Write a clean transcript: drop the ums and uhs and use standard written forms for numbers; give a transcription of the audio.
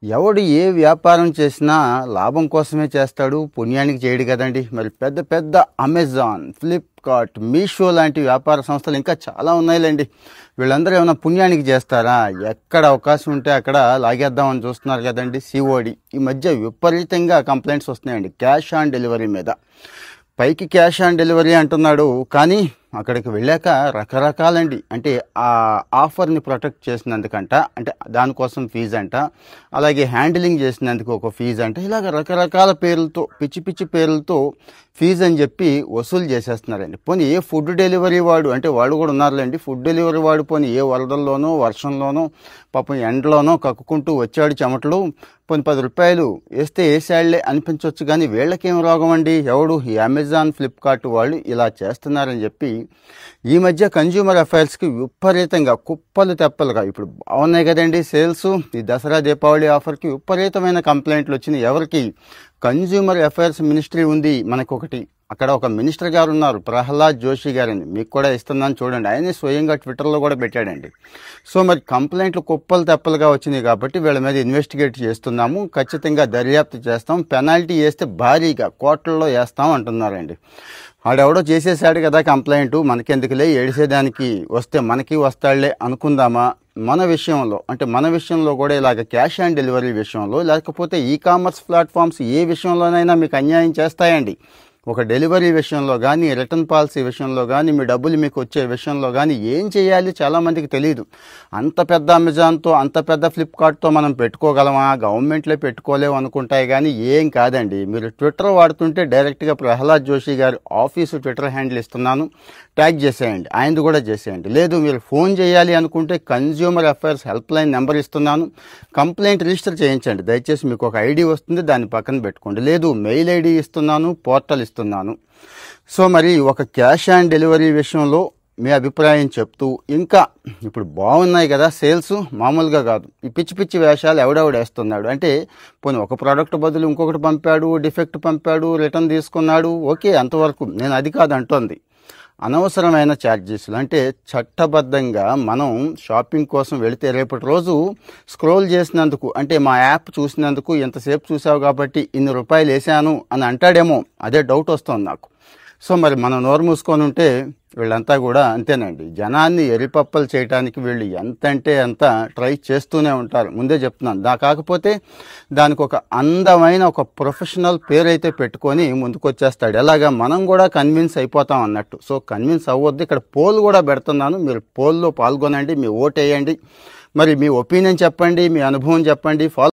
ఎవడు ఏ వ్యాపారం చేసినా లాభం కోసమే చేస్తాడు, పుణ్యానికి చేయడు కదండి. మరి పెద్ద పెద్ద అమెజాన్, ఫ్లిప్కార్ట్, మీషో లాంటి వ్యాపార సంస్థలు ఇంకా చాలా ఉన్నాయిలేండి. వీళ్ళందరూ ఏమైనా పుణ్యానికి చేస్తారా? ఎక్కడ అవకాశం ఉంటే అక్కడ లాగేద్దామని చూస్తున్నారు కదండి. సిఓడి ఈ మధ్య విపరీతంగా కంప్లైంట్స్ వస్తున్నాయండి క్యాష్ ఆన్ డెలివరీ మీద. పైకి క్యాష్ ఆన్ డెలివరీ అంటున్నాడు, కానీ అక్కడికి వెళ్ళాక రకరకాలండి. అంటే ఆ ఆఫర్ని ప్రొటెక్ట్ చేసినందుకంట, అంటే దానికోసం ఫీజు అంట, అలాగే హ్యాండిలింగ్ చేసినందుకు ఒక ఫీజు అంట, ఇలాగ రకరకాల పేర్లతో, పిచ్చి పిచ్చి పేర్లతో ఫీజు అని చెప్పి వసూలు చేసేస్తున్నారండి. పోనీ ఏ ఫుడ్ డెలివరీ వాడు, అంటే వాళ్ళు కూడా ఉన్నారులేండి, ఫుడ్ డెలివరీ వాడు పోనీ ఏ వరదల్లోనో వర్షంలోనో పాపం ఎండలోనో కక్కుకుంటూ వచ్చాడు చెమటలు, పోనీ 10 రూపాయలు వేస్తే వేసాళ్లే అనిపించవచ్చు, కానీ వీళ్ళకేం రోగం అండి? ఎవడు ఈ అమెజాన్, ఫ్లిప్కార్ట్ వాళ్ళు ఇలా చేస్తున్నారని చెప్పి ఈ మధ్య కన్జ్యూమర్ అఫైర్స్కి విపరీతంగా కుప్పలు తెప్పలుగా ఇప్పుడు బాగున్నాయి కదండి సేల్స్. ఈ దసరా దీపావళి ఆఫర్కి విపరీతమైన కంప్లైంట్లు వచ్చినాయి. ఎవరికి? కన్జ్యూమర్ అఫైర్స్ మినిస్ట్రీ ఉంది మనకొకటి. అక్కడ ఒక మినిస్టర్ గారు ఉన్నారు, ప్రహ్లాద్ జోషి గారని. మీకు కూడా ఇస్తున్నాను చూడండి, ఆయనే స్వయంగా ట్విట్టర్లో కూడా పెట్టాడండి. సో మరి కంప్లైంట్లు కుప్పలు తెప్పలుగా వచ్చినాయి కాబట్టి వీళ్ళ మీద ఇన్వెస్టిగేట్ చేస్తున్నాము, ఖచ్చితంగా దర్యాప్తు చేస్తాం, పెనాల్టీ వేస్తే భారీగా కోట్లలో వేస్తాం అంటున్నారండి. ఆడెవడో చేసేసాడు కదా కంప్లైంట్, మనకెందుకులే ఏడిసేదానికి, వస్తే మనకి వస్తాడులే అనుకుందామా? మన విషయంలో, అంటే మన విషయంలో కూడా ఇలాగ క్యాష్ ఆన్ డెలివరీ విషయంలో, లేకపోతే ఈ కామర్స్ ప్లాట్ఫామ్స్ ఏ విషయంలోనైనా మీకు అన్యాయం చేస్తాయండి. ఒక డెలివరీ విషయంలో కానీ, రిటర్న్ పాలసీ విషయంలో కానీ, మీ డబ్బులు మీకు వచ్చే విషయంలో కానీ ఏం చేయాలి చాలామందికి తెలియదు. అంత పెద్ద అమెజాన్తో, అంత పెద్ద ఫ్లిప్కార్ట్తో మనం పెట్టుకోగలమా? గవర్నమెంట్లే పెట్టుకోలేము అనుకుంటాయి, కానీ ఏం కాదండి. మీరు ట్విట్టర్ వాడుతుంటే డైరెక్ట్గా ప్రహ్లాద్ జోషి గారి ఆఫీసు ట్విట్టర్ హ్యాండిల్ ఇస్తున్నాను, ట్యాగ్ చేసేయండి, ఆయనది కూడా చేసేయండి. లేదు మీరు ఫోన్ చేయాలి అనుకుంటే consumer affairs help line number ఇస్తున్నాను, కంప్లైంట్ రిజిస్టర్ చేయించండి దయచేసి. మీకు ఒక ఐడి వస్తుంది, దాన్ని పక్కన పెట్టుకోండి. లేదు మెయిల్ ఐడి ఇస్తున్నాను, పోర్టల్ ఇస్తున్నాను. సో మరి ఒక క్యాష్ ఆన్ డెలివరీ విషయంలో మీ అభిప్రాయం చెప్తూ, ఇంకా ఇప్పుడు బాగున్నాయి కదా సేల్స్, మామూలుగా కాదు. ఈ పిచ్చి పిచ్చి వేషాలు ఎవడెవడు వేస్తున్నాడు అంటే, పోనీ ఒక ప్రోడక్ట్ బదులు ఇంకొకటి పంపాడు, డిఫెక్ట్ పంపాడు, రిటర్న్ తీసుకున్నాడు, ఓకే అంతవరకు నేను అది కాదు అంటోంది. అనవసరమైన ఛార్జెస్లు, అంటే చట్టబద్ధంగా మనం షాపింగ్ కోసం వెళితే రేపటి రోజు స్క్రోల్ చేసినందుకు, అంటే మా యాప్ చూసినందుకు ఎంతసేపు చూసావు కాబట్టి ఇన్ని రూపాయలు వేసాను అని అంటాడేమో, అదే డౌట్ వస్తుంది నాకు. సో మరి మనం నోరు మూసుకొని ఉంటే వీళ్ళంతా కూడా అంతేనండి. జనాన్ని ఎరిపప్పలు చేయడానికి వీళ్ళు ఎంత అంటే అంత ట్రై చేస్తూనే ఉంటారు, ముందే చెప్తున్నాను. కాకపోతే దానికి ఒక అందమైన ఒక ప్రొఫెషనల్ పేరైతే పెట్టుకొని ముందుకొచ్చేస్తాడు. ఎలాగా మనం కూడా కన్విన్స్ అయిపోతాం అన్నట్టు. సో కన్విన్స్ అవ్వద్దు. ఇక్కడ పోల్ కూడా పెడుతున్నాను, మీరు పోల్లో పాల్గొనండి, మీ ఓటు వేయండి, మరి మీ ఒపీనియన్ చెప్పండి, మీ అనుభవం చెప్పండి.